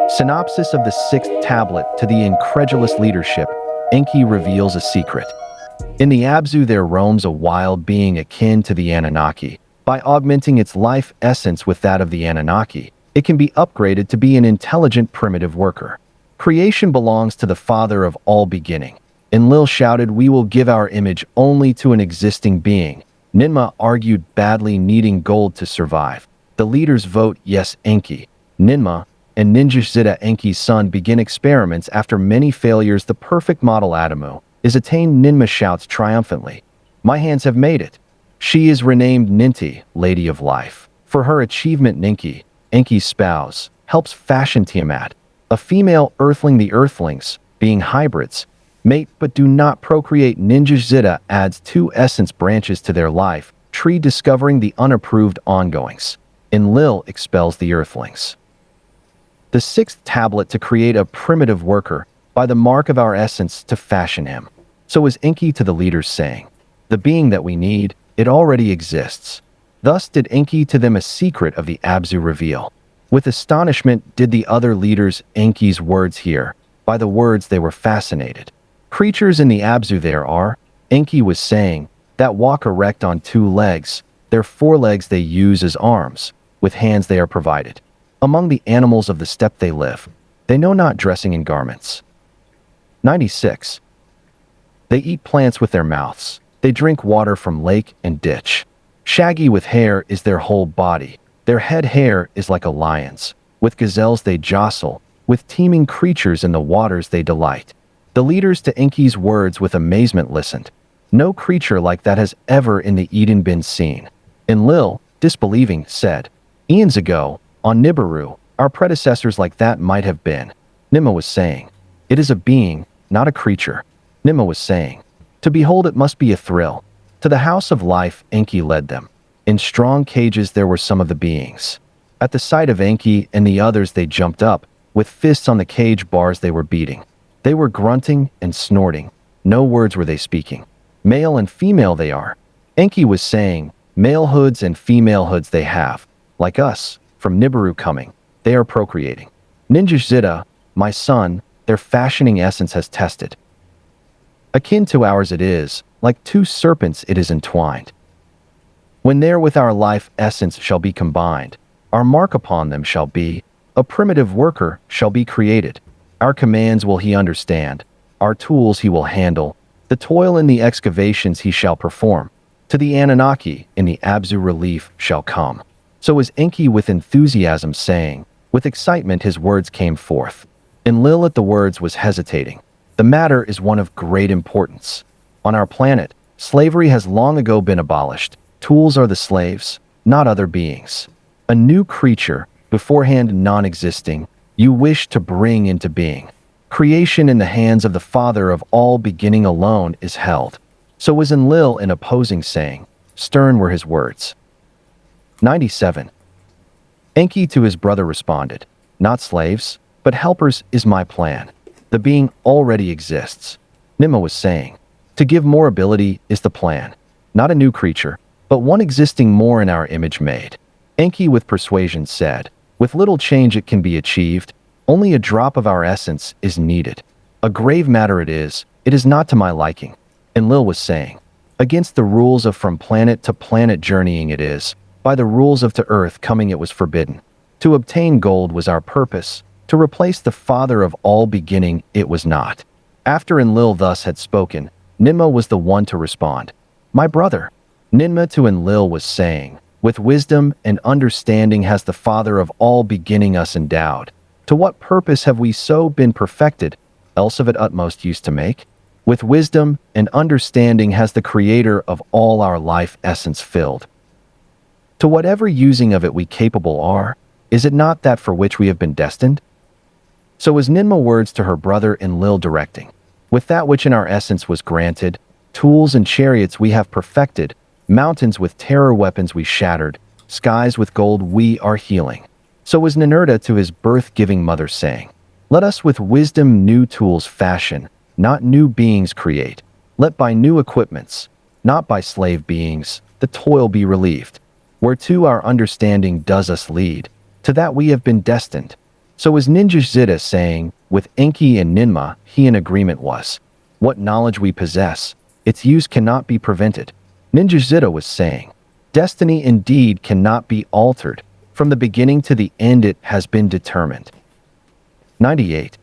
Synopsis of the sixth tablet to the incredulous leadership, Enki reveals a secret. In the Abzu there roams a wild being akin to the Anunnaki. By augmenting its life essence with that of the Anunnaki, it can be upgraded to be an intelligent primitive worker. Creation belongs to the Father of all beginning. Enlil shouted, "We will give our image only to an existing being." Ninmah argued, badly needing gold to survive. The leaders vote yes. Enki, Ninmah, and Ningishzidda Enki's son begin experiments. After many failures, the perfect model Adamu is attained. Ninmah shouts triumphantly, "My hands have made it." She is renamed Ninti, Lady of Life. For her achievement, Ninki, Enki's spouse, helps fashion Ti-Amat, a female Earthling. The Earthlings, being hybrids, mate but do not procreate. Ningishzidda adds 2 essence branches to their life tree, discovering the unapproved ongoings. Enlil expels the Earthlings. The sixth tablet to create a primitive worker, by the mark of our essence to fashion him. So is Enki to the leaders, saying, "The being that we need, it already exists." Thus did Enki to them a secret of the Abzu reveal. With astonishment did the other leaders Enki's words hear. By the words they were fascinated. Creatures in the Abzu there are, Enki was saying, that walk erect on 2 legs. Their forelegs they use as arms. With hands they are provided. Among the animals of the steppe they live. They know not dressing in garments. 96. They eat plants with their mouths. They drink water from lake and ditch. Shaggy with hair is their whole body. Their head hair is like a lion's. With gazelles they jostle. With teeming creatures in the waters they delight. The leaders to Enki's words with amazement listened. No creature like that has ever in the Eden been seen. Enlil, disbelieving, said, "Eons ago, on Nibiru, our predecessors like that might have been." Ninmah was saying, "It is a being, not a creature." Ninmah was saying, "To behold it must be a thrill." To the house of life Enki led them. In strong cages there were some of the beings. At the sight of Enki and the others they jumped up. With fists on the cage bars they were beating. They were grunting and snorting. No words were they speaking. Male and female they are. Enki was saying, "Male hoods and female hoods they have. Like us, from Nibiru coming. They are procreating. Ningishzidda, my son, their fashioning essence has tested. Akin to ours it is, like 2 serpents it is entwined. When there with our life essence shall be combined, our mark upon them shall be, a primitive worker shall be created. Our commands will he understand, our tools he will handle, the toil in the excavations he shall perform. To the Anunnaki in the Abzu relief shall come." So is Enki with enthusiasm saying, with excitement his words came forth. Enlil at the words was hesitating. The matter is one of great importance. On our planet, slavery has long ago been abolished. Tools are the slaves, not other beings. A new creature, beforehand non-existing, you wish to bring into being. Creation in the hands of the Father of all beginning alone is held. So was Enlil in opposing saying, stern were his words. 97. Enki to his brother responded, "Not slaves, but helpers is my plan. The being already exists." Ninmah was saying, "To give more ability is the plan. Not a new creature, but one existing more in our image made." Enki with persuasion said, "With little change it can be achieved. Only a drop of our essence is needed. A grave matter it is not to my liking." Enlil was saying, "Against the rules of from planet to planet journeying it is. By the rules of to earth coming it was forbidden. To obtain gold was our purpose. To replace the Father of all beginning it was not." After Enlil thus had spoken, Ninmah was the one to respond. "My brother." Ninmah to Enlil was saying, "With wisdom and understanding has the Father of all beginning us endowed. To what purpose have we so been perfected, else of it utmost use to make? With wisdom and understanding has the Creator of all our life essence filled. To whatever using of it we capable are, is it not that for which we have been destined?" So was Ninmah words to her brother Enlil directing, "With that which in our essence was granted, tools and chariots we have perfected, mountains with terror weapons we shattered, skies with gold we are healing." So was Ninurta to his birth-giving mother saying, "Let us with wisdom new tools fashion, not new beings create. Let by new equipments, not by slave beings, the toil be relieved. Whereto our understanding does us lead, to that we have been destined." So was Ningishzidda saying, with Enki and Ninmah, he in agreement was. What knowledge we possess, its use cannot be prevented. Ningishzidda was saying, destiny indeed cannot be altered. From the beginning to the end it has been determined. 98.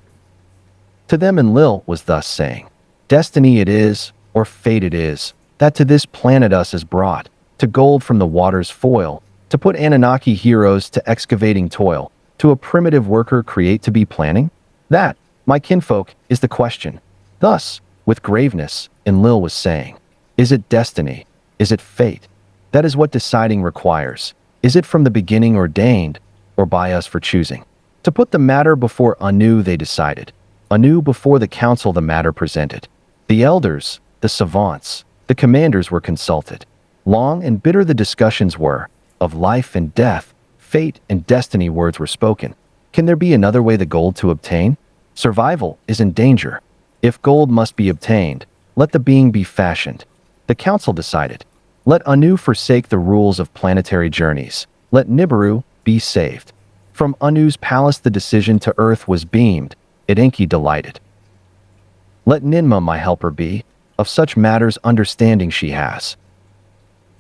To them Enlil was thus saying, destiny it is, or fate it is, that to this planet us is brought, to gold from the water's foil, to put Anunnaki heroes to excavating toil, to a primitive worker create to be planning? That, my kinfolk, is the question. Thus, with graveness, Enlil was saying, is it destiny? Is it fate? That is what deciding requires. Is it from the beginning ordained, or by us for choosing? To put the matter before Anu they decided. Anu before the council the matter presented. The elders, the savants, the commanders were consulted. Long and bitter the discussions were, of life and death, fate and destiny words were spoken. Can there be another way the gold to obtain? Survival is in danger. If gold must be obtained, let the being be fashioned. The council decided. Let Anu forsake the rules of planetary journeys. Let Nibiru be saved. From Anu's palace the decision to earth was beamed. It Enki delighted. Let Ninmah my helper be. Of such matters understanding she has.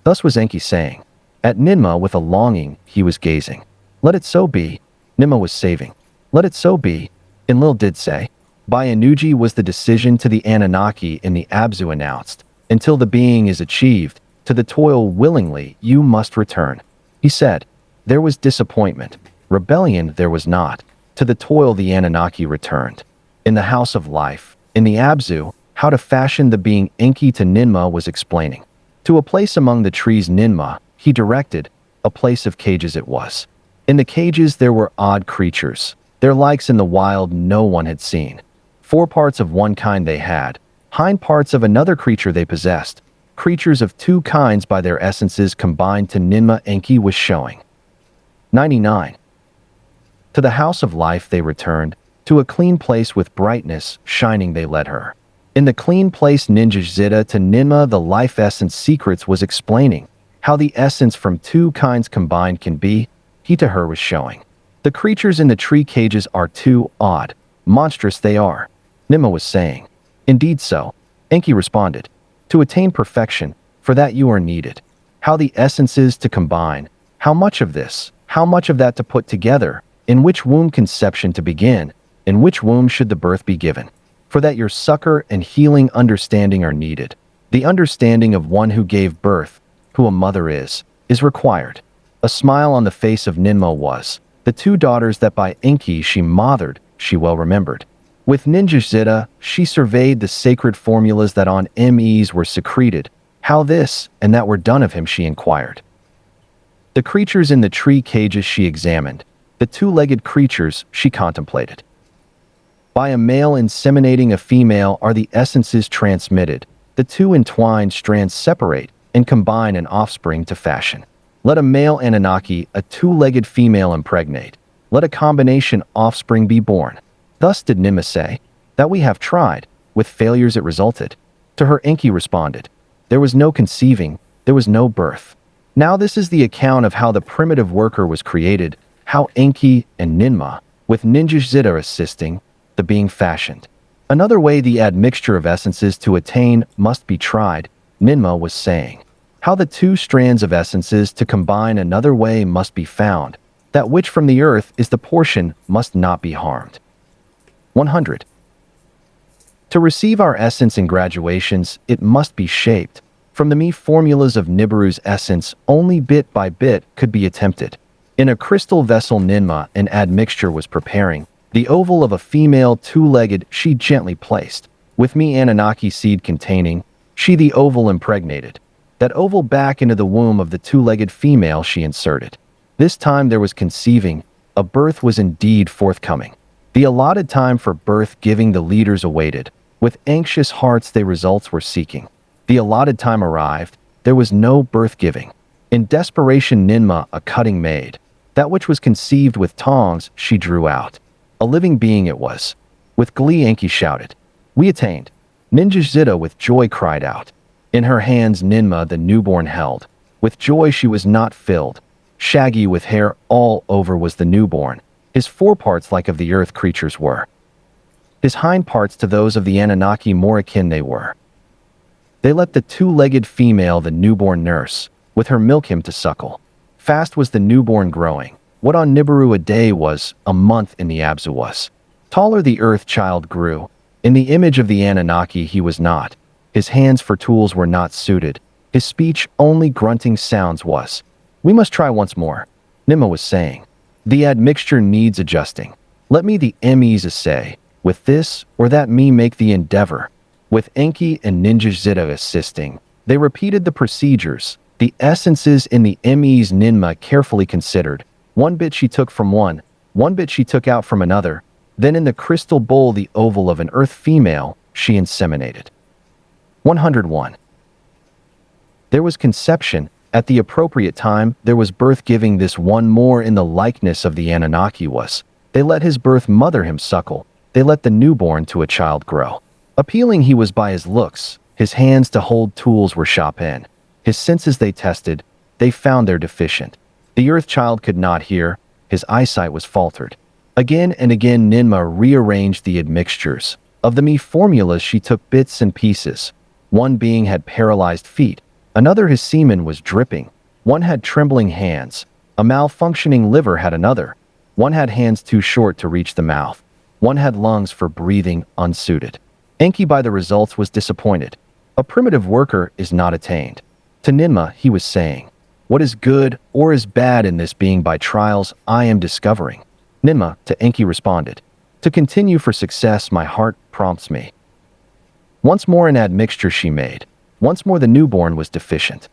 Thus was Enki saying. At Ninmah with a longing he was gazing. Let it so be. Ninmah was saving. Let it so be. Enlil did say. By Anuji was the decision to the Anunnaki in the Abzu announced. Until the being is achieved, to the toil willingly you must return. He said. There was disappointment. Rebellion there was not. To the toil the Anunnaki returned. In the house of life, in the Abzu, how to fashion the being Enki to Ninmah was explaining. To a place among the trees Ninmah, he directed, a place of cages it was. In the cages there were odd creatures, their likes in the wild no one had seen. 4 parts of one kind they had, hind parts of another creature they possessed. Creatures of 2 kinds by their essences combined to Ninmah Enki was showing. 99. To the house of life they returned, to a clean place with brightness shining they led her. In the clean place Ningishzidda to Ninmah the life essence secrets was explaining, how the essence from 2 kinds combined can be, he to her was showing. The creatures in the tree cages are too odd, monstrous they are, Ninmah was saying. Indeed so, Enki responded. To attain perfection, for that you are needed. How the essences to combine, how much of this, how much of that to put together, in which womb conception to begin, in which womb should the birth be given. For that your succor and healing understanding are needed. The understanding of one who gave birth, who a mother is required. A smile on the face of Ninmah was, the 2 daughters that by Enki she mothered, she well remembered. With Ningishzidda, she surveyed the sacred formulas that on MEs were secreted, how this and that were done of him she inquired. The creatures in the tree cages she examined, the 2-legged creatures she contemplated. By a male inseminating a female are the essences transmitted, the 2 entwined strands separate and combine an offspring to fashion. Let a male Anunnaki a 2-legged female impregnate. Let a combination offspring be born. Thus did Ninmah say, that we have tried, with failures it resulted. To her Enki responded, there was no conceiving, there was no birth. Now this is the account of how the primitive worker was created, how Enki and Ninmah, with Ningishzidda assisting, the being fashioned. Another way the admixture of essences to attain must be tried, Ninmah was saying. How the 2 strands of essences to combine another way must be found, that which from the earth is the portion must not be harmed. 100. To receive our essence in graduations, it must be shaped. From the me formulas of Nibiru's essence, only bit by bit could be attempted. In a crystal vessel Ninmah an admixture was preparing, the oval of a female 2-legged she gently placed. With me Anunnaki seed containing, she the oval impregnated. That oval back into the womb of the 2-legged female she inserted. This time there was conceiving, a birth was indeed forthcoming. The allotted time for birth giving the leaders awaited. With anxious hearts they results were seeking. The allotted time arrived, there was no birth giving. In desperation Ninmah a cutting made. That which was conceived with tongs she drew out. A living being it was. With glee Enki shouted. We attained. Ningishzidda with joy cried out. In her hands Ninmah the newborn held. With joy she was not filled. Shaggy with hair all over was the newborn. His foreparts like of the earth creatures were. His hind parts to those of the Anunnaki more akin they were. They let the two-legged female the newborn nurse, with her milk him to suckle. Fast was the newborn growing. What on Nibiru a day was, a month in the Abzu was. Taller the earth child grew. In the image of the Anunnaki he was not. His hands for tools were not suited. His speech only grunting sounds was. We must try once more, Ninmah was saying. The admixture needs adjusting. Let me the MEs say, with this or that me make the endeavor. With Enki and Ningishzidda assisting, they repeated the procedures. The essences in the MEs Ninmah carefully considered. One bit she took from one bit she took out from another. Then in the crystal bowl the oval of an earth female, she inseminated. 101. There was conception. At the appropriate time, there was birth giving this one more in the likeness of the Anunnaki was. They let his birth mother him suckle. They let the newborn to a child grow. Appealing he was by his looks, his hands to hold tools were shop in. His senses they tested, they found they're deficient. The earth child could not hear, his eyesight was faltered. Again and again Ninmah rearranged the admixtures. Of the me formulas she took bits and pieces. One being had paralyzed feet, another his semen was dripping, one had trembling hands, a malfunctioning liver had another, one had hands too short to reach the mouth, one had lungs for breathing unsuited. Enki by the results was disappointed. A primitive worker is not attained. To Ninmah he was saying, what is good or is bad in this being by trials I am discovering. Ninmah to Enki responded, to continue for success my heart prompts me. Once more an admixture she made. Once more the newborn was deficient.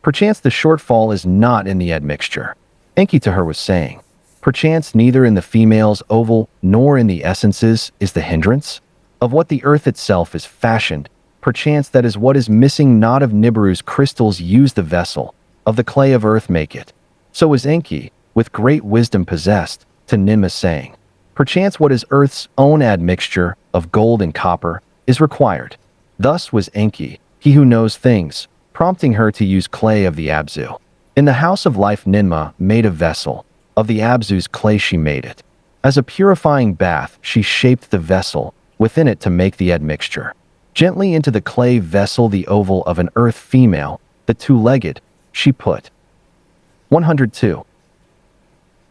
Perchance the shortfall is not in the admixture. Enki to her was saying, perchance neither in the female's oval nor in the essences is the hindrance of what the earth itself is fashioned. Perchance that is what is missing, not of Nibiru's crystals use the vessel, of the clay of earth make it. So is Enki, with great wisdom possessed, to Ninmah saying, perchance what is earth's own admixture of gold and copper is required. Thus was Enki, he who knows things, prompting her to use clay of the Abzu. In the house of life Ninmah made a vessel, of the Abzu's clay she made it. As a purifying bath she shaped the vessel, within it to make the admixture. Gently into the clay vessel the oval of an earth female, the two-legged, she put. 102.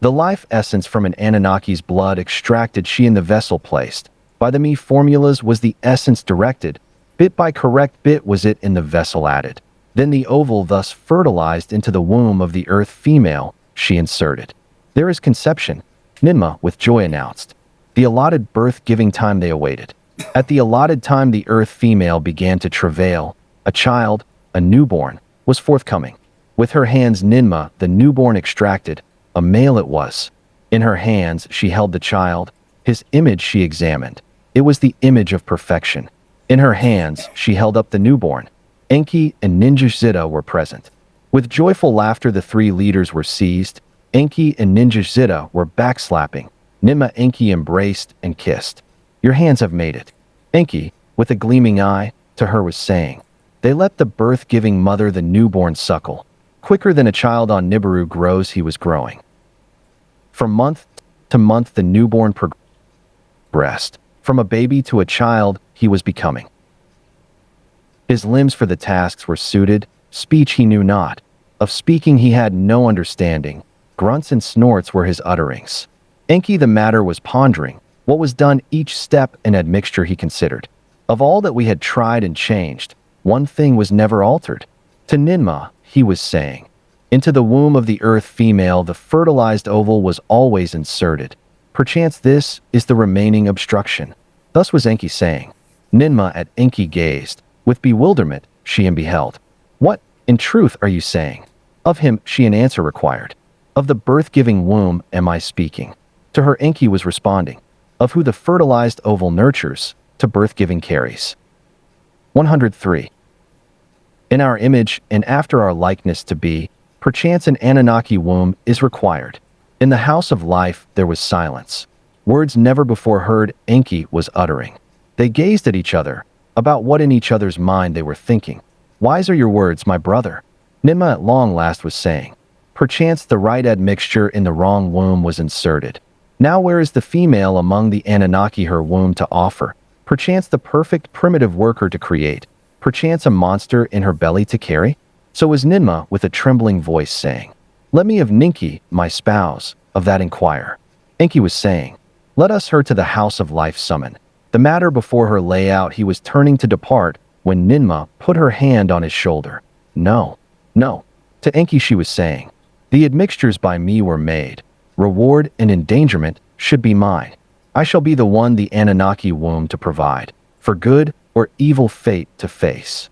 The life essence from an Anunnaki's blood extracted she in the vessel placed. By the me formulas was the essence directed, bit by correct bit was it in the vessel added. Then the oval thus fertilized into the womb of the earth female, she inserted. There is conception, Ninmah with joy announced. The allotted birth-giving time they awaited. At the allotted time the earth female began to travail. A child, a newborn, was forthcoming. With her hands Ninmah the newborn extracted. A male it was. In her hands she held the child. His image she examined. It was the image of perfection. In her hands she held up the newborn. Enki and Ningishzidda were present. With joyful laughter the three leaders were seized. Enki and Ningishzidda were backslapping. Ninmah Enki embraced and kissed. Your hands have made it. Enki, with a gleaming eye, to her was saying. They let the birth-giving mother the newborn suckle. Quicker than a child on Nibiru grows he was growing. From month to month the newborn progressed. From a baby to a child he was becoming. His limbs for the tasks were suited, speech he knew not. Of speaking he had no understanding. Grunts and snorts were his utterings. Enki the matter was pondering. What was done each step and admixture he considered. Of all that we had tried and changed, one thing was never altered. To Ninmah he was saying, into the womb of the earth female the fertilized oval was always inserted. Perchance this is the remaining obstruction. Thus was Enki saying. Ninmah at Enki gazed. With bewilderment she him beheld. What, in truth, are you saying? Of him she an answer required. Of the birth-giving womb am I speaking. To her Enki was responding. Of who the fertilized oval nurtures, to birth-giving carries. 103. In our image and after our likeness to be, perchance an Anunnaki womb is required. In the house of life there was silence. Words never before heard Enki was uttering. They gazed at each other, about what in each other's mind they were thinking. Wise are your words, my brother, Ninmah at long last was saying. Perchance the right admixture in the wrong womb was inserted. Now where is the female among the Anunnaki her womb to offer? Perchance the perfect primitive worker to create. Perchance a monster in her belly to carry? So was Ninmah with a trembling voice saying, "Let me of Ninki, my spouse, of that inquire." Enki was saying, "Let us her to the house of life summon." The matter before her lay out. He was turning to depart when Ninmah put her hand on his shoulder. "No, no." To Enki she was saying, "The admixtures by me were made. Reward and endangerment should be mine. I shall be the one the Anunnaki womb to provide, for good or evil fate to face."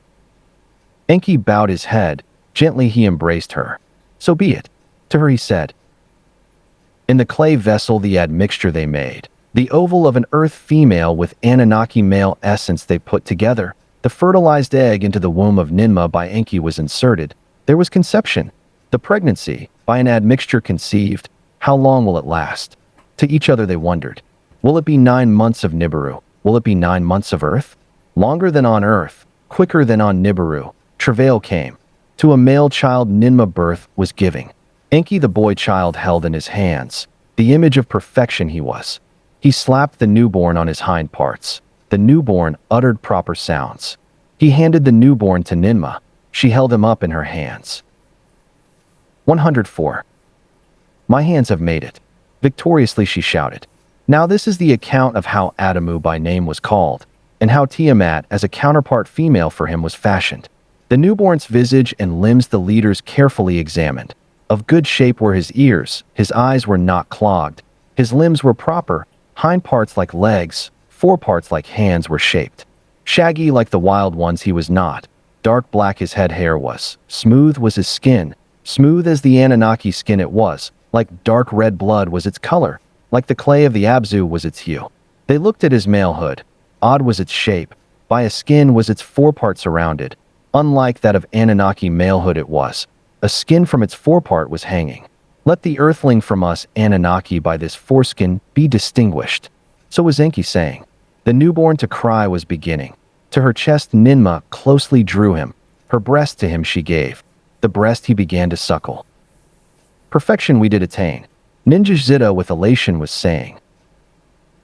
Enki bowed his head. Gently he embraced her. "So be it." To her he said, "In the clay vessel the admixture they made, the oval of an earth female with Anunnaki male essence they put together, the fertilized egg into the womb of Ninmah by Enki was inserted. There was conception. The pregnancy, by an admixture conceived. How long will it last?" To each other they wondered. Will it be 9 months of Nibiru? Will it be 9 months of Earth? Longer than on Earth, quicker than on Nibiru. Travail came. To a male child Ninmah birth was giving. Enki the boy child held in his hands. The image of perfection he was. He slapped the newborn on his hind parts. The newborn uttered proper sounds. He handed the newborn to Ninmah. She held him up in her hands. 104. "My hands have made it." Victoriously she shouted. Now this is the account of how Adamu by name was called, and how Ti-Amat as a counterpart female for him was fashioned. The newborn's visage and limbs the leaders carefully examined. Of good shape were his ears, his eyes were not clogged, his limbs were proper, hind parts like legs, foreparts like hands were shaped. Shaggy like the wild ones he was not, dark black his head hair was, smooth was his skin, smooth as the Anunnaki skin it was, like dark red blood was its color, like the clay of the Abzu was its hue. They looked at his malehood, odd was its shape, by a skin was its forepart surrounded, unlike that of Anunnaki malehood it was. A skin from its forepart was hanging. Let the Earthling from us Anunnaki by this foreskin be distinguished. So was Enki saying. The newborn to cry was beginning. To her chest Ninmah closely drew him. Her breast to him she gave. The breast he began to suckle. Perfection we did attain. Ningishzidda with elation was saying.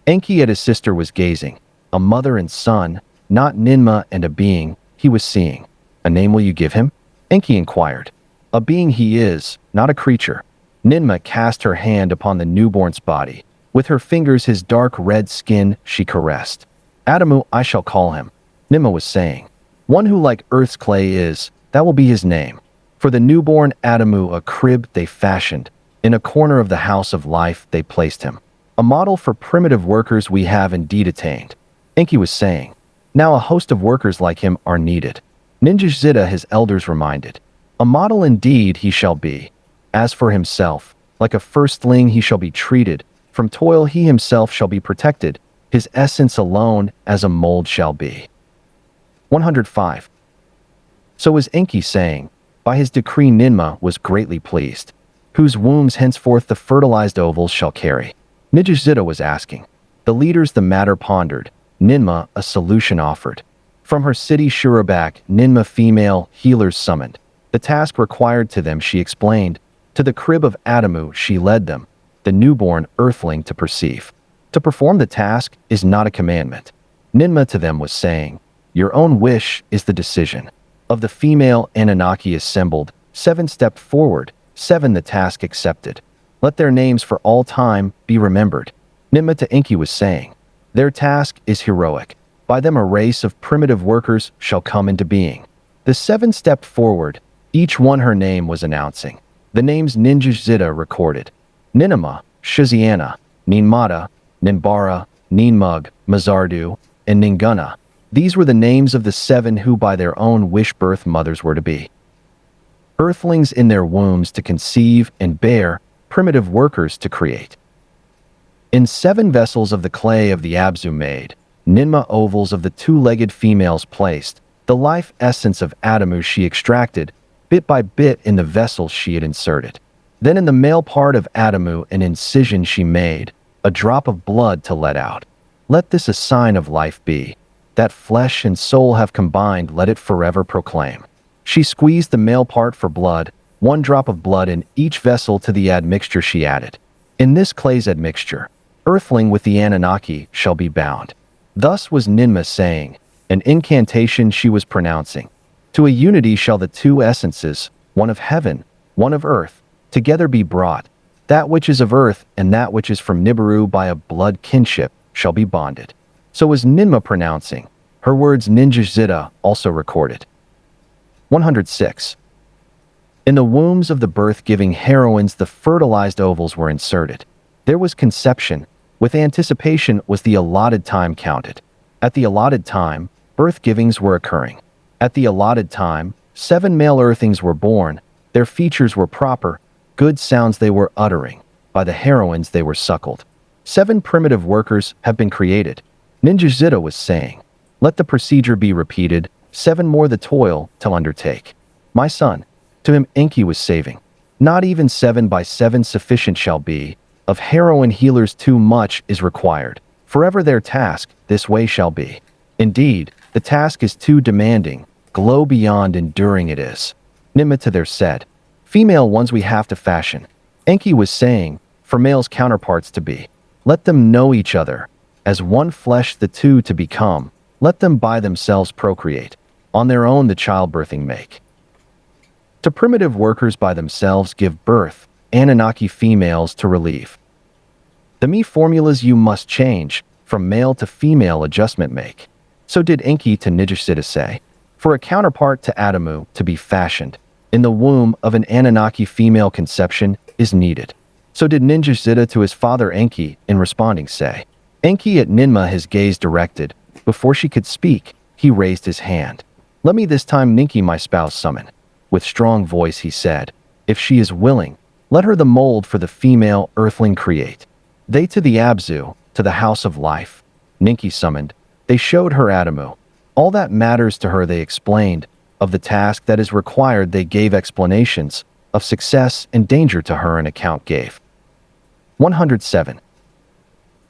Enki at his sister was gazing. A mother and son, not Ninmah and a being, he was seeing. A name will you give him? Enki inquired. A being he is, not a creature. Ninmah cast her hand upon the newborn's body. With her fingers his dark red skin she caressed. Adamu I shall call him. Ninmah was saying. One who like earth's clay is, that will be his name. For the newborn Adamu a crib they fashioned. In a corner of the house of life they placed him. A model for primitive workers we have indeed attained. Enki was saying. Now a host of workers like him are needed. Ningishzidda his elders reminded. A model indeed he shall be. As for himself, like a firstling he shall be treated. From toil he himself shall be protected. His essence alone as a mold shall be. 105. So was Enki saying. By his decree Ninmah was greatly pleased. Whose wombs henceforth the fertilized ovals shall carry. Ningishzidda was asking. The leaders the matter pondered. Ninmah a solution offered. From her city Shurabak, Ninmah female healers summoned. The task required to them she explained. To the crib of Adamu she led them, the newborn Earthling to perceive. To perform the task is not a commandment. Ninmah to them was saying, your own wish is the decision. Of the female Anunnaki assembled, 7 stepped forward, 7 the task accepted. Let their names for all time be remembered. Ninmah to Enki was saying, their task is heroic. By them a race of primitive workers shall come into being. The 7 stepped forward, each one her name was announcing. The names Ningishzidda recorded. Ninmah, Shaziana, Ninmata, Ninbara, Ninmug, Mazardu, and Ninguna. These were the names of the 7 who by their own wish birth mothers were to be. Earthlings in their wombs to conceive and bear, primitive workers to create. In 7 vessels of the clay of the Abzu made, Ninmah ovals of the 2-legged females placed, the life essence of Adamu she extracted, bit by bit in the vessels she had inserted. Then in the male part of Adamu an incision she made, a drop of blood to let out. Let this a sign of life be. That flesh and soul have combined, let it forever proclaim. She squeezed the male part for blood, 1 drop of blood in each vessel to the admixture she added. In this clay's admixture, Earthling with the Anunnaki shall be bound. Thus was Ninmah saying, an incantation she was pronouncing. To a unity shall the 2 essences, one of heaven, one of earth, together be brought. That which is of earth and that which is from Nibiru by a blood kinship shall be bonded. So was Ninmah pronouncing. Her words Ningishzidda also recorded. 106. In the wombs of the birth-giving heroines the fertilized ovals were inserted. There was conception. With anticipation was the allotted time counted. At the allotted time, birth-givings were occurring. At the allotted time, 7 male Earthlings were born. Their features were proper, good sounds they were uttering. By the heroines they were suckled. 7 primitive workers have been created. Ningishzidda was saying, let the procedure be repeated, 7 more the toil till undertake. My son, to him Enki was saving. Not even 7 by 7 sufficient shall be. Of heroine healers too much is required. Forever their task this way shall be. Indeed, the task is too demanding. Glow beyond enduring it is. Ninmah to their said, female ones we have to fashion. Enki was saying, for males counterparts to be. Let them know each other. As one flesh the 2 to become. Let them by themselves procreate. On their own the childbirthing make. To primitive workers by themselves give birth, Anunnaki females to relieve. The me formulas you must change, from male to female adjustment make. So did Enki to Ningishzidda say, for a counterpart to Adamu to be fashioned, in the womb of an Anunnaki female conception is needed. So did Ningishzidda to his father Enki in responding say. Enki at Ninmah his gaze directed, before she could speak, he raised his hand. Let me this time Ninki my spouse summon. With strong voice he said, if she is willing, let her the mold for the female Earthling create. They to the Abzu, to the house of life. Ninki summoned, they showed her Adamu. All that matters to her they explained, of the task that is required they gave explanations, of success and danger to her an account gave. 107.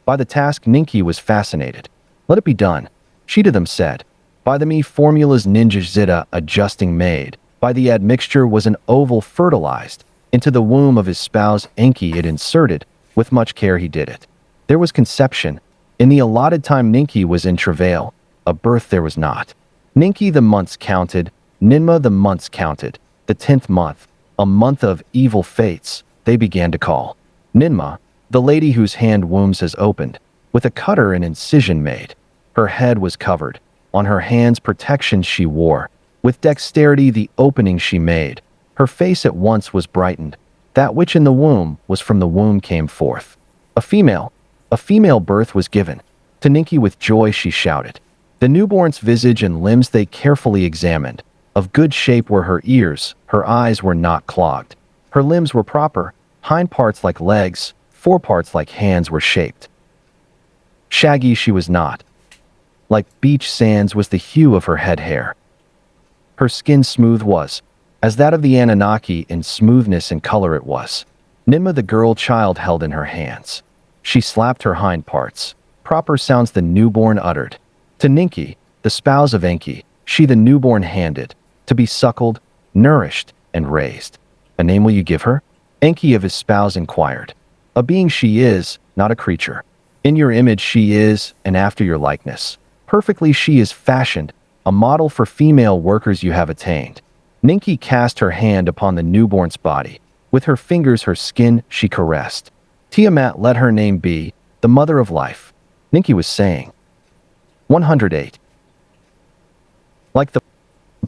By the task Ninki was fascinated. Let it be done, she to them said. By the me formulas Ningishzidda adjusting made. By the admixture was an oval fertilized. Into the womb of his spouse Enki it inserted. With much care he did it. There was conception. In the allotted time Ninki was in travail. A birth there was not. Ninki the months counted. Ninmah the months counted. The 10th month, a month of evil fates, they began to call. Ninmah, the lady whose hand wombs has opened, with a cutter and incision made. Her head was covered. On her hands protection she wore. With dexterity the opening she made. Her face at once was brightened. That which in the womb was from the womb came forth. A female birth was given. To Ninki with joy she shouted. The newborn's visage and limbs they carefully examined. Of good shape were her ears, her eyes were not clogged. Her limbs were proper, hind parts like legs, fore parts like hands were shaped. Shaggy she was not. Like beach sands was the hue of her head hair. Her skin smooth was, as that of the Anunnaki in smoothness and color it was. Ninmah the girl child held in her hands. She slapped her hind parts. Proper sounds the newborn uttered. To Ninki, the spouse of Enki, she the newborn handed, to be suckled, nourished, and raised. A name will you give her? Enki of his spouse inquired. A being she is, not a creature. In your image she is, and after your likeness. Perfectly she is fashioned, a model for female workers you have attained. Ninki cast her hand upon the newborn's body. With her fingers her skin she caressed. Ti-Amat let her name be, the mother of life. Ninki was saying. 108. Like the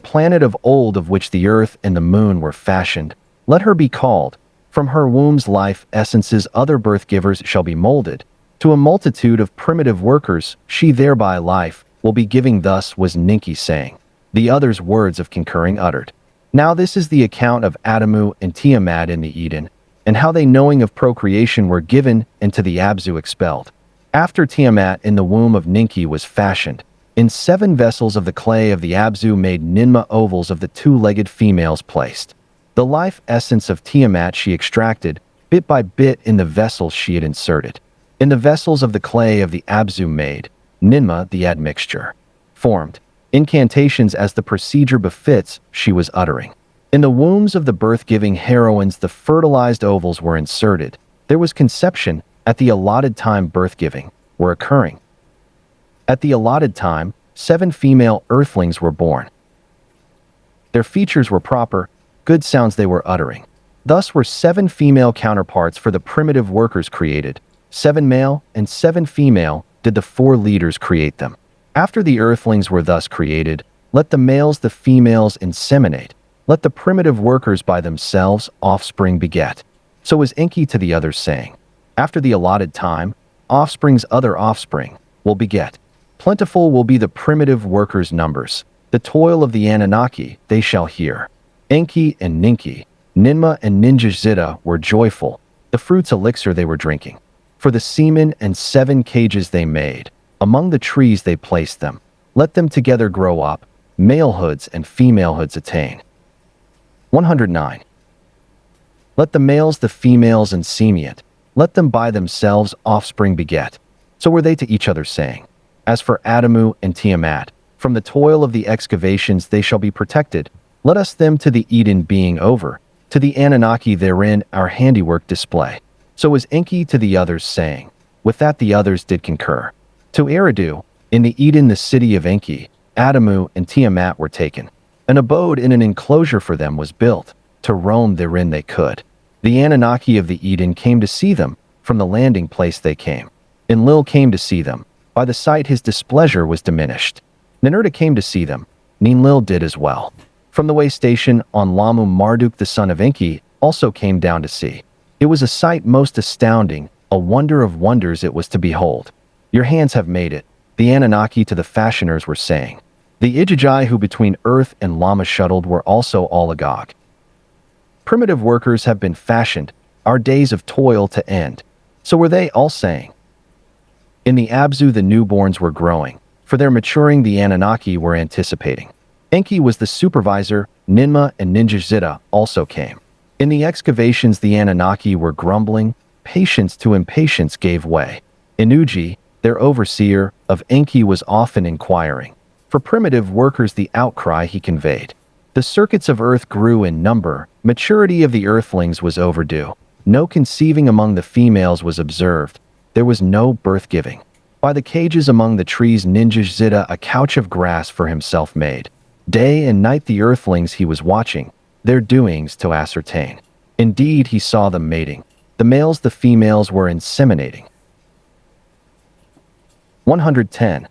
planet of old of which the earth and the moon were fashioned, let her be called. From her womb's life essences other birth givers shall be molded. To a multitude of primitive workers, she thereby life will be giving. Thus was Ninki saying. The others words of concurring uttered. Now this is the account of Adamu and Ti-Amat in the Eden, and how they knowing of procreation were given and to the Abzu expelled. After Ti-Amat in the womb of Ninki was fashioned, in 7 vessels of the clay of the Abzu made Ninmah ovals of the 2-legged females placed. The life essence of Ti-Amat she extracted, bit by bit in the vessels she had inserted. In the vessels of the clay of the Abzu made, Ninmah the admixture. Formed. Incantations as the procedure befits she was uttering. In the wombs of the birth-giving heroines, the fertilized ovals were inserted. There was conception. At the allotted time, birth-giving were occurring. At the allotted time, 7 female Earthlings were born. Their features were proper, good sounds they were uttering. Thus were 7 female counterparts for the primitive workers created. 7 male and 7 female did the 4 leaders create them. After the Earthlings were thus created, let the males the females inseminate. Let the primitive workers by themselves offspring beget. So was Enki to the others, saying, after the allotted time, offspring's other offspring will beget. Plentiful will be the primitive workers' numbers. The toil of the Anunnaki they shall hear. Enki and Ninki, Ninmah and Ningishzidda were joyful. The fruit's elixir they were drinking. For the semen and 7 cages they made. Among the trees they placed them. Let them together grow up. Malehoods and femalehoods attain. 109. Let the males the females inseminate. Let them by themselves offspring beget. So were they to each other, saying, as for Adamu and Ti-Amat, from the toil of the excavations they shall be protected. Let us them to the Eden being over, to the Anunnaki therein our handiwork display. So was Enki to the others, saying, with that the others did concur. To Eridu, in the Eden the city of Enki, Adamu and Ti-Amat were taken. An abode in an enclosure for them was built. To roam therein they could. The Anunnaki of the Eden came to see them. From the landing place they came. Enlil came to see them. By the sight his displeasure was diminished. Ninurta came to see them. Enlil did as well. From the way station on Lamu, Marduk the son of Enki also came down to see. It was a sight most astounding, a wonder of wonders it was to behold. Your hands have made it, the Anunnaki to the fashioners were saying. The Ijajai who between Earth and Lama shuttled were also all agog. Primitive workers have been fashioned, our days of toil to end. So were they all saying. In the Abzu the newborns were growing. For their maturing the Anunnaki were anticipating. Enki was the supervisor, Ninmah and Ningishzidda also came. In the excavations the Anunnaki were grumbling, patience to impatience gave way. Inuji, their overseer, of Enki was often inquiring. For primitive workers the outcry he conveyed. The circuits of earth grew in number, maturity of the Earthlings was overdue. No conceiving among the females was observed. There was no birth-giving. By the cages among the trees Ningishzidda a couch of grass for himself made. Day and night the Earthlings he was watching, their doings to ascertain. Indeed he saw them mating. The males the females were inseminating. 110.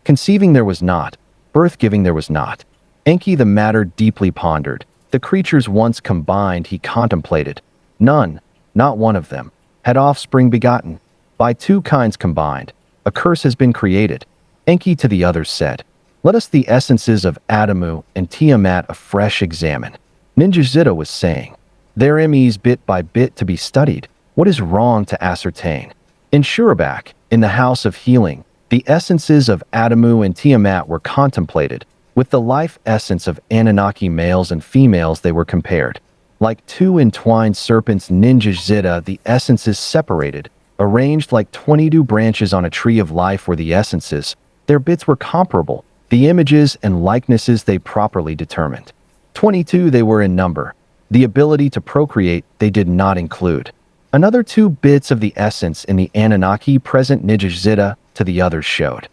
Conceiving there was not, birth-giving there was not. Enki the matter deeply pondered. The creatures once combined he contemplated. None, not one of them, had offspring begotten. By 2 kinds combined, a curse has been created. Enki to the others said, let us the essences of Adamu and Ti-Amat afresh examine. Ningishzidda was saying, their MEs bit by bit to be studied. What is wrong to ascertain? In Shurabak, in the house of healing, the essences of Adamu and Ti-Amat were contemplated. With the life essence of Anunnaki males and females they were compared. Like 2 entwined serpents Ningishzidda the essences separated, arranged like 22 branches on a tree of life were the essences. Their bits were comparable, the images and likenesses they properly determined. 22 they were in number. The ability to procreate they did not include. Another 2 bits of the essence in the Anunnaki present Ningishzidda to the others showed.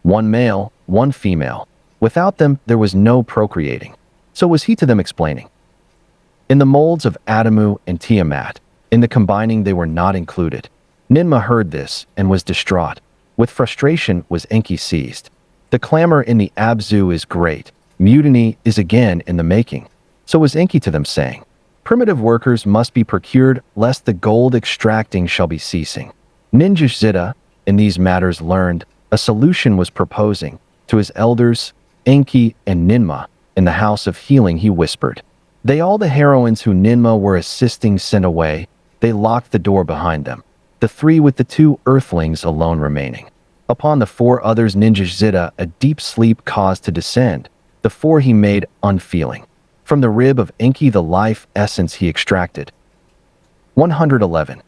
1 male, 1 female. Without them there was no procreating. So was he to them explaining. In the molds of Adamu and Ti-Amat, in the combining they were not included. Ninmah heard this and was distraught. With frustration was Enki seized. The clamor in the Abzu is great. Mutiny is again in the making. So was Enki to them saying, primitive workers must be procured lest the gold extracting shall be ceasing. Ningishzidda, in these matters learned, a solution was proposing. To his elders, Enki and Ninmah, in the house of healing he whispered. They all the heroines who Ninmah were assisting sent away. They locked the door behind them. The 3 with the 2 Earthlings alone remaining. Upon the 4 others Ningishzidda a deep sleep caused to descend. The 4 he made unfeeling. From the rib of Enki the life essence he extracted. 111.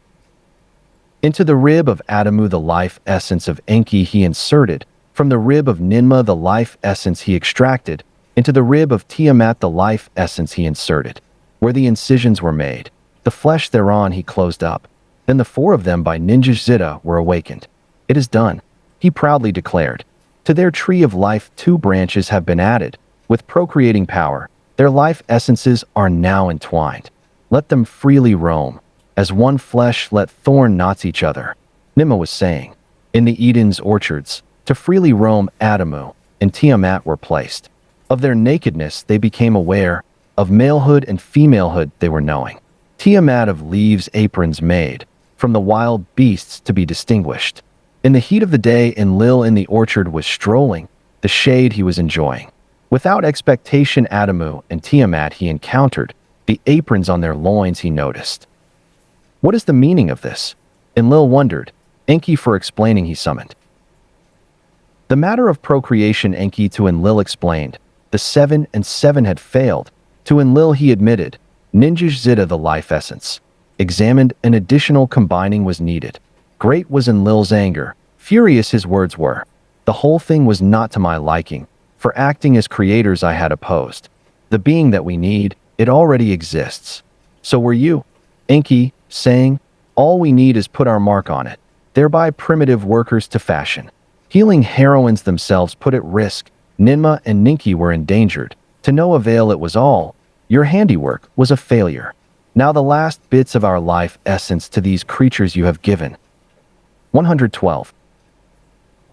Into the rib of Adamu the life essence of Enki he inserted. From the rib of Ninmah the life essence he extracted. Into the rib of Ti-Amat the life essence he inserted, where the incisions were made. The flesh thereon he closed up. Then the four of them by Ningishzidda were awakened. It is done, he proudly declared. To their tree of life 2 branches have been added, with procreating power. Their life essences are now entwined. Let them freely roam. As one flesh let thorn knots each other. Ninmah was saying. In the Eden's orchards, to freely roam Adamu and Ti-Amat were placed. Of their nakedness they became aware, of malehood and femalehood they were knowing. Ti-Amat of leaves aprons made, from the wild beasts to be distinguished. In the heat of the day Enlil in the orchard was strolling, the shade he was enjoying. Without expectation Adamu and Ti-Amat he encountered, the aprons on their loins he noticed. What is the meaning of this? Enlil wondered. Enki for explaining he summoned. The matter of procreation Enki to Enlil explained. The 7 and 7 had failed. To Enlil he admitted. Ningishzidda the life essence. Examined an additional combining was needed. Great was Enlil's anger. Furious his words were. The whole thing was not to my liking. For acting as creators I had opposed. The being that we need, it already exists. So were you. Enki, saying, all we need is put our mark on it. Thereby primitive workers to fashion. Healing heroines themselves put at risk. Ninmah and Ninki were endangered. To no avail it was all. Your handiwork was a failure. Now the last bits of our life essence to these creatures you have given. 112.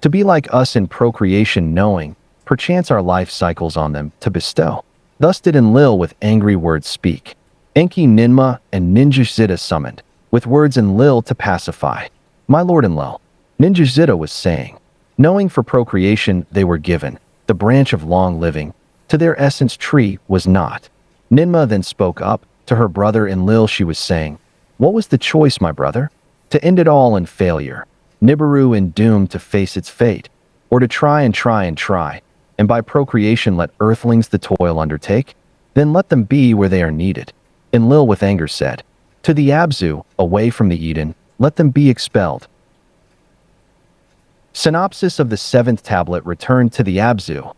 To be like us in procreation knowing, perchance our life cycles on them to bestow. Thus did Enlil with angry words speak. Enki Ninmah and Ningishzidda summoned, with words Enlil to pacify. My lord Enlil, Ningishzidda was saying, knowing for procreation they were given, the branch of long living, to their essence tree was not. Ninmah then spoke up, to her brother Enlil she was saying, what was the choice, my brother? To end it all in failure, Nibiru in doom to face its fate, or to try and try and try, and by procreation let Earthlings the toil undertake? Then let them be where they are needed. Enlil with anger said, to the Abzu, away from the Eden, let them be expelled. Synopsis of the 7th tablet returned to the Abzu,